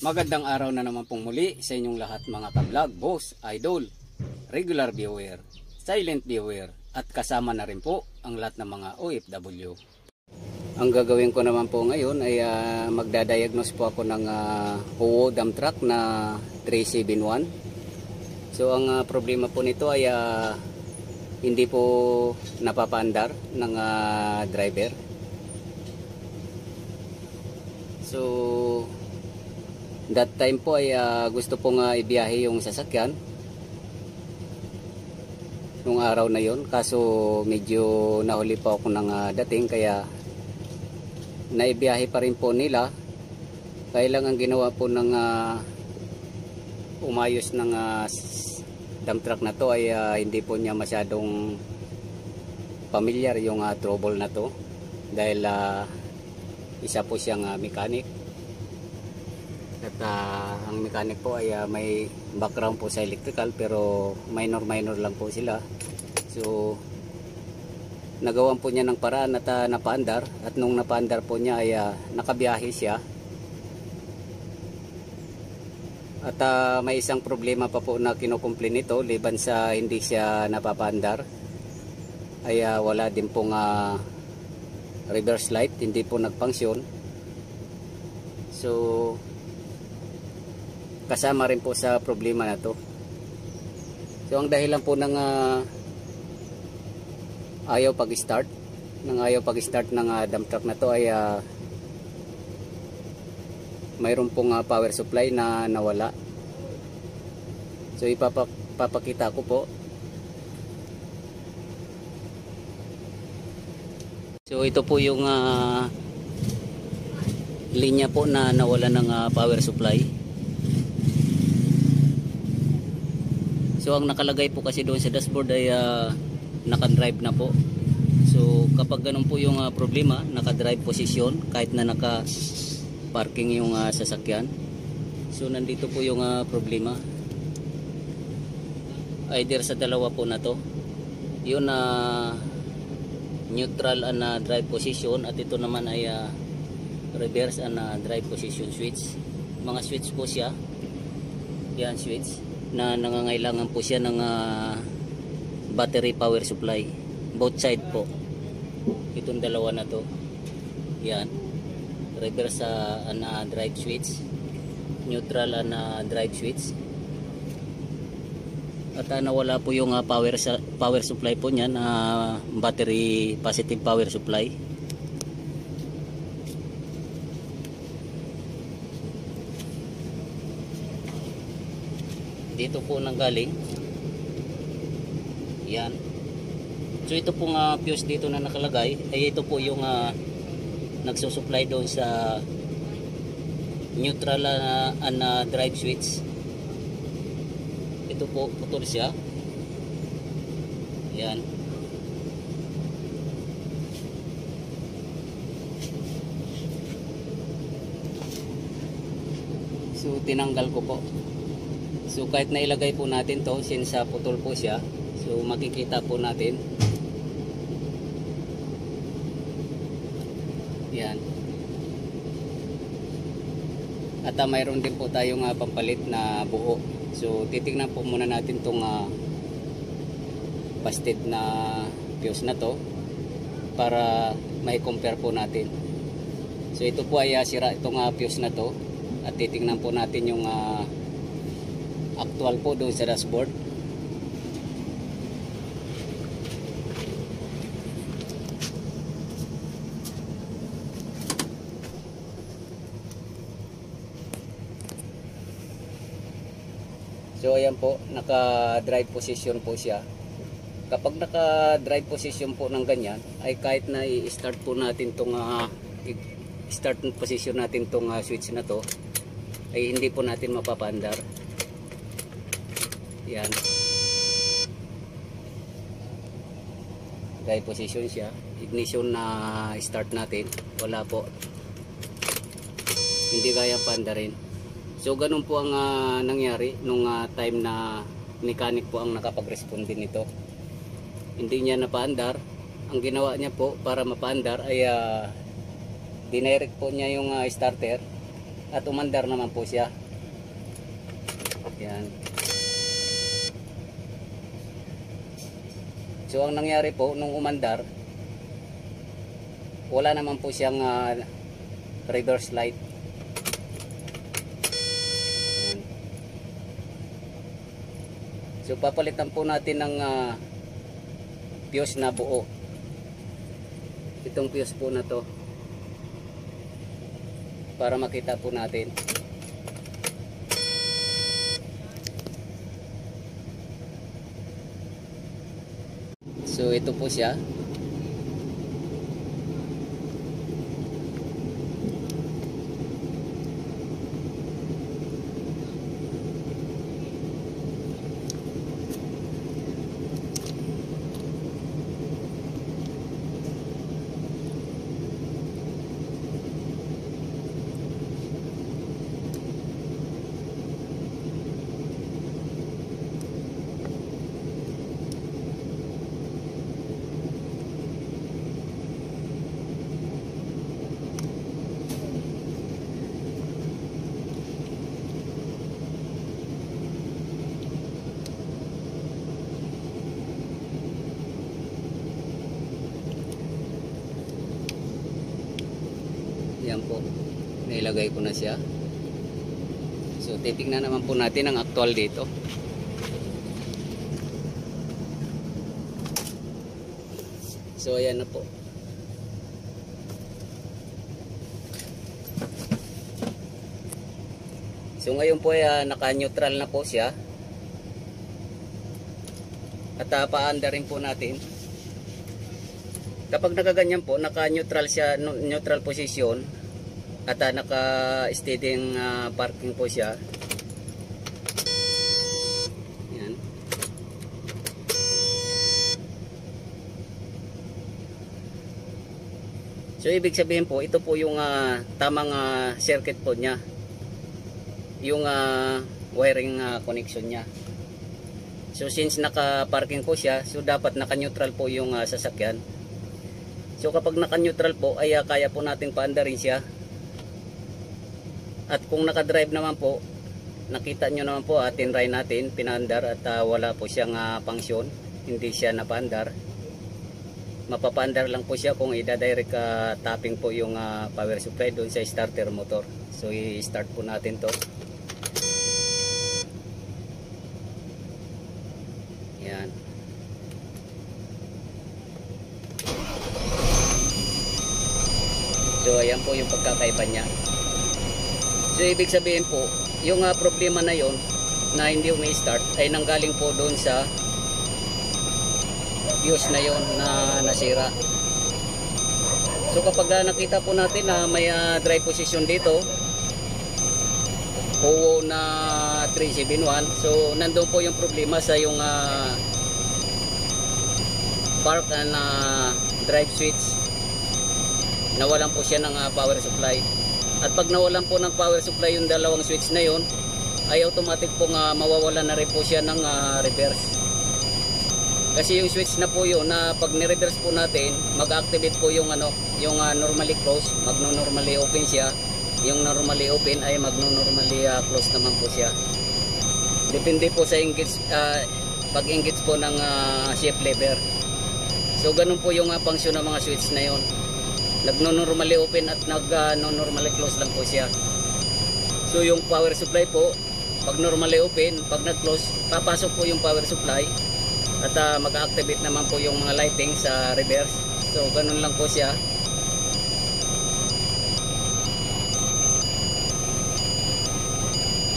Magandang araw na naman pong muli sa inyong lahat mga ka-vlog, boss, idol, regular viewer, silent viewer at kasama na rin po ang lahat ng mga OFW. Ang gagawin ko naman po ngayon ay magdadiagnose po ako ng Howo dump truck na 371. So ang problema po nito ay hindi po napapaandar ng driver. So that time po ay gusto pong ibiyahe yung sasakyan nung araw na yon, kaso medyo nahuli pa ako ng dating, kaya naibiyahe pa rin po nila. Kaya lang ang ginawa po ng umayos ng dump truck na to ay hindi po niya masyadong familiar yung trouble na to, dahil isa po siyang mechanic. At ang mechanic po ay may background po sa electrical, pero minor lang po sila. So nagawan po niya ng paraan at napaandar, at nung napaandar po niya ay nakabiyahe siya. At may isang problema pa po na kinukumplain nito, liban sa hindi siya napapaandar ay wala din pong reverse light, hindi po nagfunction. So kasama rin po sa problema na to. So ang dahilan po ng ayaw pag-start ng dump truck na to ay mayroon pong power supply na nawala. So ipapakita ko po. So ito po yung linya po na nawala ng power supply. So ang nakalagay po kasi doon sa dashboard ay naka-drive na po. So kapag ganun po yung problema, naka-drive position kahit na naka-parking yung sasakyan. So nandito po yung problema. Either sa dalawa po na to. Yun neutral and drive position, at ito naman ay reverse and drive position switch. Mga switch po siya. Yan, switch na nangangailangan po siya ng battery power supply, both side po. Itong dalawa na to, yan, reverse and drive switch, neutral and drive switch. At nawala po yung power supply po niyan, battery positive power supply. Dito po nanggaling. Yan. So ito pong fuse dito na nakalagay ay ito po yung nagsusupply doon sa neutral and drive switch. Ito po putol siya. Yan. So tinanggal ko po. So kahit na ilagay po natin to, since putol po siya, so makikita po natin. Yan. At mayroon din po tayong pampalit na buo. So titingnan po muna natin tong busted na fuse na to para may compare po natin. So ito po ay sira itong fuse na to, at titingnan po natin yung actual po doon sa dashboard. So ayan po, naka-drive position po siya. Kapag naka-drive position po ng ganyan, ay kahit na i-start po natin tong start position natin tong switch na to, ay hindi po natin mapapaandar. Yan, drive position siya. Ignition na start natin, wala po, hindi kaya paandarin. So ganun po ang nangyari nung time na mechanic po ang nakapag-respond din nito. Hindi niya napaandar. Ang ginawa niya po para mapaandar ay dinirect po niya yung starter at umandar naman po siya. Yan. So ang nangyari po nung umandar, wala naman po siyang reverse light. Yan. So papalitan po natin ng fuse na buo. Itong fuse po na to, para makita po natin. So ito po siya. Yan po, nailagay ko na siya. So titignan naman po natin ang actual dito. So ayan na po. So ngayon po ay naka-neutral na po siya. At paanda rin po natin. Kapag nakaganyan po, naka-neutral siya, neutral position, at naka-steady parking po siya. Yan. So ibig sabihin po, ito po yung tamang circuit po niya. Yung wiring connection niya. So since naka-parking po siya, so dapat naka-neutral po yung sasakyan. So kapag naka-neutral po ay kaya po nating paandarin siya. At kung naka-drive naman po, nakita nyo naman po tinry natin, pinaandar at wala po siyang function, hindi siya napaandar. Mapapaandar lang po siya kung i-direct tapping po yung power supply doon sa starter motor. So i-start po natin to. Yan. So ayan po yung pagkakaiba niya. So ibig sabihin po, yung problema na yon na hindi umi-start ay nanggaling po doon sa fuse na yon na nasira. So kapag nakita po natin na may drive position dito, POWO na 371, so nandoon po yung problema sa yung park na drive switch. Nawalan po siya ng power supply. At pag nawalan po ng power supply yung dalawang switch na yun, ay automatic pong mawawalan na rin po siya ng reverse. Kasi yung switch na po yun, na pag ni-reverse po natin, mag-activate po yung yung normally close, magno-normally open siya. Yung normally open ay magno-normally close naman po siya. Depende po sa engage, pag-engage po ng shift lever. So ganun po yung function ng mga switch na yun. Nagno-normally open at nag-normally close lang po siya. So yung power supply po, pag normally open, pag nag-close, papasok po yung power supply at mag-activate naman po yung mga lighting sa reverse. So ganun lang po siya.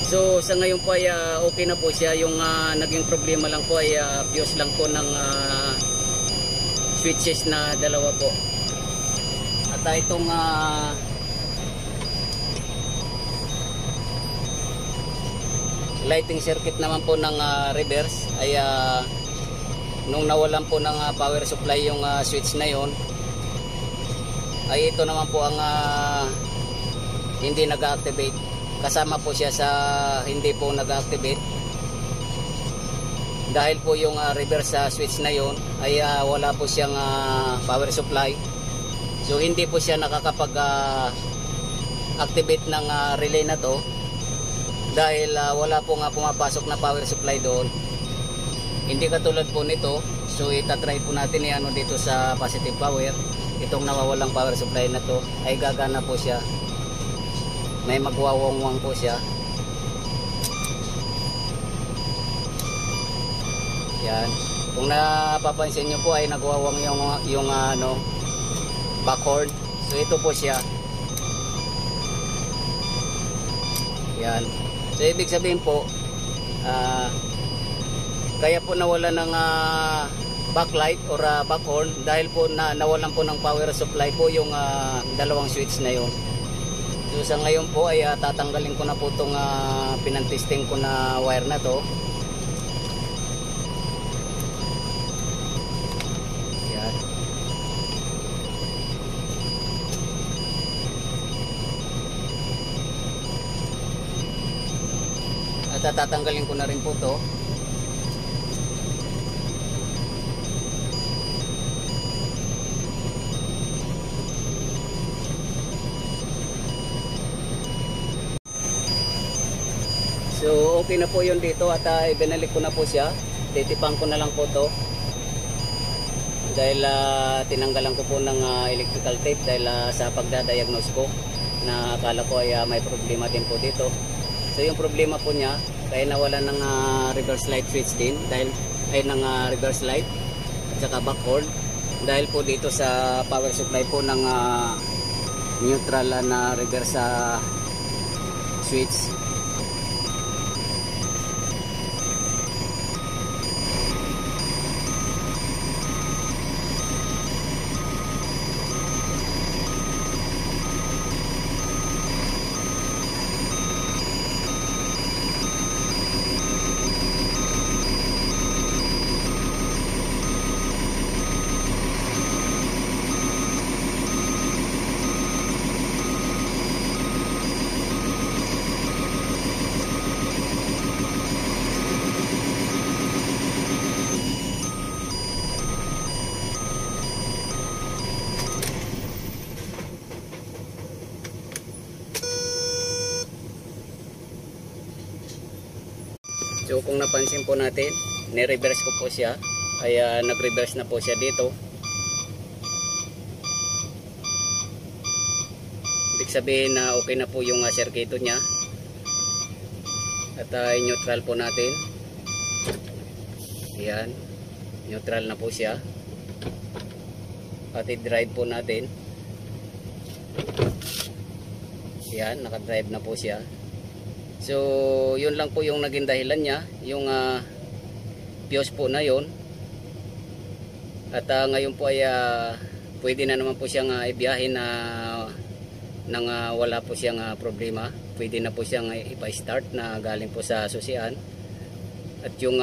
So sa ngayon po ay okay na po siya. Yung naging problema lang po ay fuse lang po ng switches na dalawa po. At itong lighting circuit naman po ng reverse ay nung nawalan po ng power supply yung switch na yon, ay ito naman po ang hindi nag-activate. Kasama po siya sa hindi po nag-activate dahil po yung reverse switch na yon ay wala po siyang power supply. So hindi po siya nakakapag activate ng relay na to dahil wala po nga pumapasok na power supply doon. Hindi katulad po nito. So itatry po natin ano dito sa positive power. Itong nawawalang power supply na to ay gagana po siya. May magwawangwang po siya. Yan. Kung napapansin nyo po ay nagwawang yung ano, backhorn. So ito po siya. Yan. So ibig sabihin po, kaya po nawala ng backlight or backhorn dahil po nawalan po ng power supply po yung dalawang switch na yun. So sa ngayon po ay tatanggalin ko na po itong pinantesting ko na wire na to. Yan. At tatanggalin ko na rin po to. So okay na po yun dito at ibinalik ko na po siya. Titipang ko na lang po to dahil tinanggalan ko po ng electrical tape dahil sa pagdadiagnose ko na akala ko ay may problema din po dito. So yung problema po niya kaya nawala ng reverse light switch din dahil ay ng reverse light at saka backhorn dahil po dito sa power supply po ng neutral na reverse switch. So kung napansin po natin, ni-reverse ko po siya, ay nag-reverse na po siya dito. Ibig sabihin na okay na po yung circuito niya. At neutral po natin. Ayan, neutral na po siya. At i-drive po natin. Ayan, naka-drive na po siya. So yun lang po yung naging dahilan niya, yung fuse po na yun. At ngayon po ay pwede na naman po siyang ibiyahin na nang wala po siyang problema. Pwede na po siyang ipa-start na galing po sa susian. At yung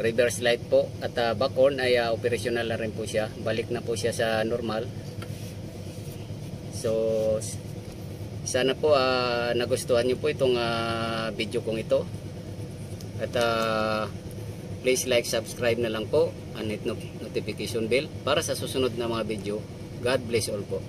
reverse light po at backhorn ay operational na rin po siya. Balik na po siya sa normal. So sana po nagustuhan niyo po itong video kong ito. At please like, subscribe na lang po and hit notification bell para sa susunod na mga video. God bless all po.